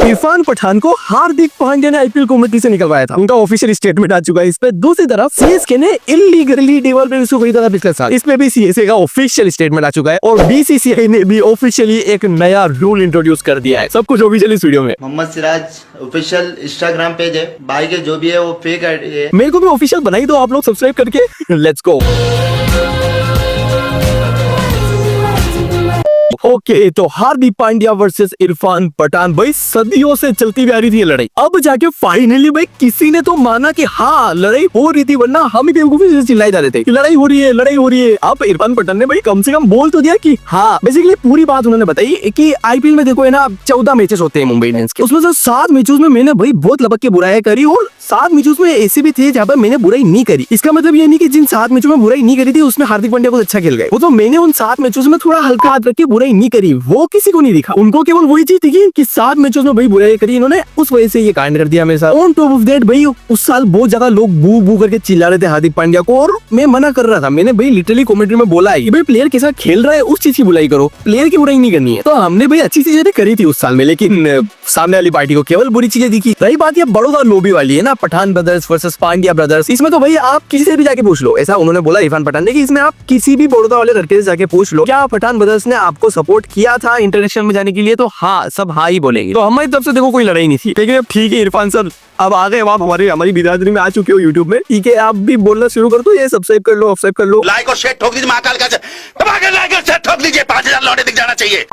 इरफान पठान को हार्दिक पांड्या ने IPL committee से निकलवाया था। उनका ऑफिशियल स्टेटमेंट आ चुका है इस पे। दूसरी तरफ सीएसके ने इलीगली डेवल पे उसको खरीदा था पिछले साल। इस पे भी सीएसके का ऑफिशियल स्टेटमेंट आ चुका है और बीसीसीआई ने भी ऑफिशियली एक नया रूल इंट्रोड्यूस कर दिया है। सब कुछ ऑफिशियल इस वीडियो में। Mohammed Siraj official Instagram page है, भाई के जो भी है वो फेक आईडी है। मेरे को भी ऑफिशियल बनाई दो आप लोग सब्सक्राइब करके। Let's go. ओके तो हार्दिक पांड्या वर्सेस इरफान पठान, भाई सदियों से चलती हुई आ रही थी ये लड़ाई। अब जाके फाइनली भाई किसी ने तो माना कि हाँ लड़ाई हो रही थी, वरना हम ही बेवकूफी से चिल्लाए जा रहे थे कि लड़ाई हो रही है, लड़ाई हो रही है। अब इरफान पठान ने भाई कम से कम बोल तो दिया कि हाँ, बेसिकली पूरी बात उन्होंने बताई कि आईपीएल में देखो है ना 14 मैचेस होते हैं मुंबई इंडियंस के, उसमें से 7 मैचेस में मैंने भाई बहुत लपक के बुराई करी और 7 मैचेस में ऐसे भी थे जहाँ पर मैंने बुराई नहीं करी। इसका मतलब ये नहीं कि जिन 7 मैचों में बुराई नहीं करी थी उसमें हार्दिक पांड्या को अच्छा खेल गए, वो तो मैंने उन 7 मैचों में थोड़ा हल्का हाथ रख के बुराई नहीं करी, वो किसी को नहीं दिखा। उनको केवल वही चीज थी कि 7 मैचों में भाई बुराई करी इन्होंने, उस वजह से ये कांड कर दिया मेरे साथ। ऑन टॉप ऑफ दैट भाई उस साल बहुत ज्यादा लोग बू बू करके चिल्ला रहे थे हार्दिक पांड्या को और मैं मना कर रहा था। मैंने भाई लिटरली कमेंट्री में बोला है कि भाई प्लेयर के साथ खेल रहा है उस चीज की बुराई करो, प्लेयर की बुराई नहीं करनी है। तो हमने भाई अच्छी चीजें करी थी उस साल में, लेकिन सामने वाली पार्टी को केवल बुरी चीजें दिखी। रही बात ये बड़ौदा लोबी वाली है ना, Pathan brothers versus Pandya brothers, इसमें तो भाई आप किसी से भी जाके पूछ लो, ऐसा उन्होंने बोला इरफान पठान ने कि इसमें आप किसी भी बड़ौदा वाले लड़के से जाके पूछ लो क्या पठान ब्रदर्स ने आपको सपोर्ट किया था इंटरनेशनल में जाने के लिए, तो हाँ सब हाँ ही बोलेंगे। तो हमारी तरफ से देखो कोई लड़ाई नहीं थी, लेकिन अब ठीक है इरफान सर अब आ गए, आप हमारी बिरादरी में आ चुके हो यूट्यूब में, ठीक है आप भी बोलना शुरू कर दो, ये सब्सक्राइब कर लो, सब्सक्राइब कर लो, लाइक और शेयर ठोक दीजिए, महाकाल का लाइक और शेयर ठोक दीजिए, 5000 लौटे दिख जाना चाहिए।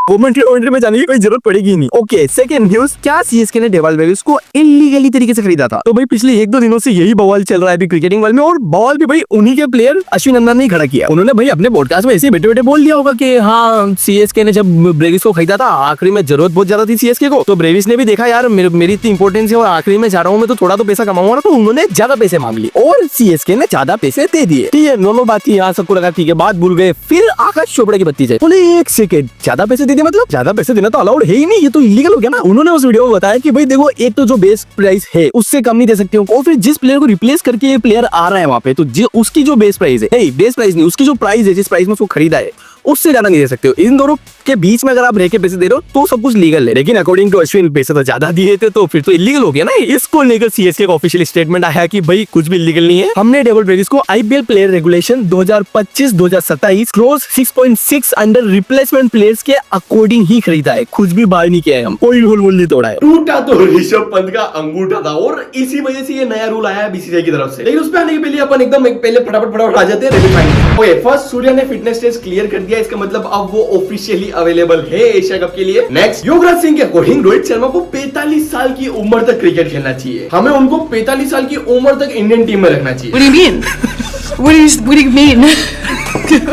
कमेंट्री में जाने की कोई जरूरत पड़ेगी नहीं। ओके सेकंड न्यूज, क्या सीएसके ने डेवल वेविस को इलीगली तरीके से खरीदा था? तो भाई पिछले 1-2 दिनों से यही बवाल चल रहा है अभी क्रिकेटिंग वर्ल्ड में, और बवाल भी भाई उन्हीं के प्लेयर अश्विन नंदन ने खड़ा किया। उन्होंने भाई अपने पॉडकास्ट में ऐसे बैठे बैठे बोल दिया होगा कि हाँ सीएसके ने जब ब्रेविस को खरीदा था आखिरी में जरूरत बहुत ज्यादा थी सीएसके को, तो ब्रेविस ने भी देखा यार मेरी इतनी इंपॉर्टेंस है और आखिरी में जा रहा हूँ मैं तो थोड़ा तो पैसा कमाऊंगा ना, तो उन्होंने ज्यादा पैसे मांग लिए और सीएसके ने ज्यादा पैसे दे दिए। ठीक है नॉर्मल बात थी, यहाँ सबको लगा ठीक है बात भूल गए। फिर आकाश चोपड़ा की बत्ती जाए, बोले 1 सेकंड ज्यादा पैसे दे दिए, मतलब ज्यादा पैसे देना तो अलाउड है ही नहीं, ये तो इलीगल हो गया ना। उन्होंने उस वीडियो में बताया कि भाई देखो एक तो जो बेस प्राइस है उससे कम नहीं दे सकते हो, और फिर जिस प्लेयर को रिप्लेस करके ये प्लेयर आ रहा है वहां पे, तो उसकी जो बेस प्राइस है, नहीं बेस प्राइस नहीं, उसकी जो प्राइस है जिस प्राइस में उसको खरीदा है उससे ज्यादा नहीं दे सकते हो। इन दोनों के बीच में अगर आप रह के पैसे दे रहे हो तो सब कुछ लीगल है, लेकिन अकॉर्डिंग टू अश्विन पैसे तो ज्यादा दिए थे तो फिर तो इलीगल हो गया ना। इसको लेकर सीएसके का ऑफिशियल स्टेटमेंट आया कि भाई कुछ भी लीगल नहीं है, हमने डेविड ब्रेविस को IPL player regulation 2025-2027 close 6.6 under replacement players के अकॉर्डिंग ही खरीदा है, कुछ भी बाहर नहीं किया है, हम कोई रूल नहीं तोड़ा है। टूटा तो ऋषभ पंत का अंगूठा था और इसी वजह से ये नया रूल आया है बीसीसीआई की तरफ से, लेकिन उस पे आने के पहले अपन एकदम पहले फटाफट आ जाते हैं। ओके फर्स्ट सूर्या ने फिटनेस टेस्ट क्लियर कर दिया, इसका मतलब अब वो ऑफिशियली अवेलेबल है एशिया कप के लिए। नेक्स्ट युवराज सिंह के अकॉर्डिंग रोहित शर्मा को 45 साल की उम्र तक क्रिकेट खेलना चाहिए, हमें उनको 45 साल की उम्र तक इंडियन टीम में रखना चाहिए। What do you mean? What do you mean?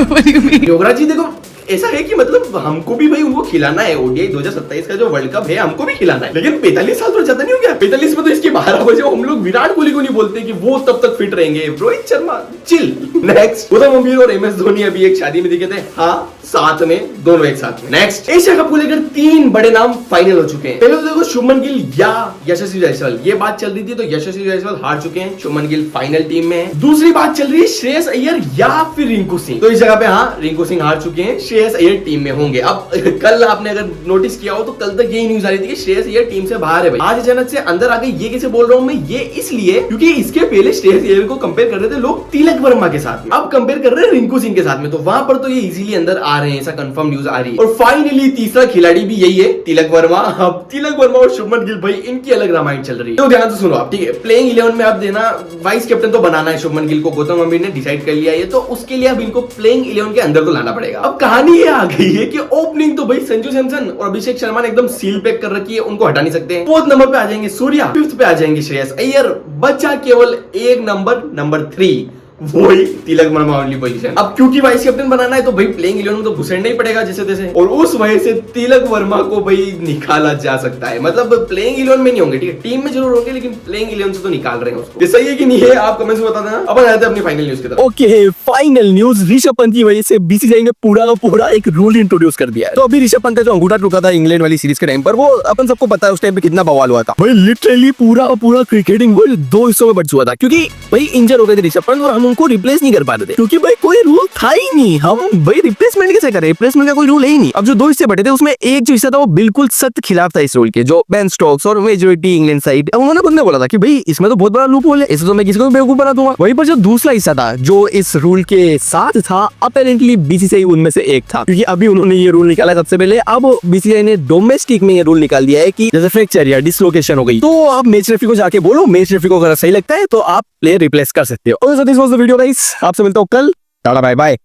What do you mean? युवराज जी देखो ऐसा है कि मतलब हमको भी भाई उनको खिलाना है, ओडीआई 2027 का जो वर्ल्ड कप है हमको भी खिलाना है, लेकिन 45 साल तो ज्यादा नहीं हो गया? 45 में तो इसके 12 बजे हम लोग विराट कोहली को नहीं बोलते कि वो तब तक फिट रहेंगे, रोहित शर्मा चिल। नेक्स्ट गौतम गंभीर और एमएस धोनी अभी एक शादी में दिखे थे, हाँ साथ में दोनों एक साथ में। नेक्स्ट एशिया कप को लेकर 3 बड़े नाम फाइनल हो चुके हैं। पहले तो देखो शुभमन गिल या यशस्वी जायसवाल, ये बात चल रही थी, तो यशस्वी जायसवाल हार चुके हैं, शुभमन गिल फाइनल टीम में है। दूसरी बात चल रही है श्रेयस अय्यर या फिर रिंकू सिंह, तो इस जगह पे हाँ रिंकू सिंह हार चुके हैं, श्रेयस अय्यर टीम में होंगे। अब कल आपने अगर नोटिस किया हो तो कल तक यही न्यूज आ रही थी कि श्रेयस अय्यर टीम से बाहर है भाई, आज अचानक से अंदर आ गई। ये कैसे बोल रहा हूं मैं, ये इसलिए क्योंकि इसके पहले श्रेयस अय्यर को कंपेयर कर रहे थे लोग तिलक वर्मा के साथ में, अब कंपेयर कर रहे हैं रिंकू सिंह के साथ में, तो वहां पर तो ये इजीली अंदर आ रहे हैं, ऐसा कंफर्म न्यूज आ रही है। और फाइनली तीसरा खिलाड़ी भी यही है, तिलक वर्मा। अब तिलक वर्मा और शुभमन गिल भाई इनकी अलग रामायण चल रही है, तो ध्यान से सुनो आप, ठीक है। प्लेइंग 11 में आप देना वाइस कैप्टन तो बनाना है शुभमन गिल को, गौतम गंभीर ने डिसाइड कर लिया है, तो उसके लिए अब इनको प्लेइंग 11 के अंदर तो लाना पड़ेगा। अब कहानी ये आ गई है कि ओपनिंग तो भाई संजू सैमसन और अभिषेक शर्मा ने एकदम सील पैक कर रखी है, उनको हटा नहीं सकते हैं। 4th नंबर पे आ जाएंगे सूर्या, 5th पे आ जाएंगे श्रेयस अय्यर, बचा केवल एक नंबर 3, वही तिलक वर्मा ओनली पोजीशन। अब क्योंकि वाइस कैप्टन बनाना है तो भाई प्लेइंग 11 में तो घुसेड़ना ही पड़ेगा जैसे तैसे, और उस वजह से तिलक वर्मा को भाई निकाला जा सकता है, मतलब प्लेइंग 11 में नहीं होंगे, ठीक है टीम में जरूर होंगे लेकिन प्लेइंग 11 से तो निकाल रहे हैं उसको। ये सही है कि नहीं है आप कमेंट्स में बता देना। अब आते हैं अपनी फाइनल न्यूज की तरफ। Okay final news, Rishabh Pant की वजह से बीसीसीआई ने पूरा एक रूल इंट्रोड्यूस कर दिया है। तो अभी ऋषभ पंत का जो अंगूठा टूटा था इंग्लैंड वाली सीरीज के टाइम पर, वो अपन सबको पता है उस टाइम पे कितना बवाल हुआ था भाई, लिटरली पूरा क्रिकेटिंग वर्ल्ड 2 हिस्सों में बट चुका था, क्योंकि भाई इंजर हो गए थे ऋषभ पंत और हम उनको रिप्लेस नहीं कर पा रहे थे, क्योंकि भाई कोई रूल था ही नहीं। हम भाई रिप्लेसमेंट कैसे करें, रिप्लेसमेंट का कोई रूल है ही नहीं। अब जो 2 हिस्से बटे थे उसमें एक जो हिस्सा था वो बिल्कुल सख्त खिलाफ था इस रूल के, जो बेन स्टोक्स और मेजॉरिटी इंग्लैंड साइड। उन्होंने खुद ने बोला था कि भाई इसमें तो बहुत बड़ा लूप होल है, इसे तो मैं किसी को बेवकूफ बना दूंगा। वहीं पर जो दूसरा हिस्सा था जो इस रूल के साथ था, अपेरेंटली बीसीसीआई उनमें से एक था, क्योंकि अभी उन्होंने ये रूल निकाला सबसे पहले। अब बीसीसीआई ने डोमेस्टिक में ये रूल निकाल दिया है कि जैसे फ्रैक्चर या डिसलोकेशन हो गई तो आप मैच रेफरी को जाके बोलो, मैच रेफरी को अगर सही लगता है तो आप प्लेयर रिप्लेस कर सकते हो। और this was the video guys, आपसे मिलता हूं कल, टाटा बाय बाय।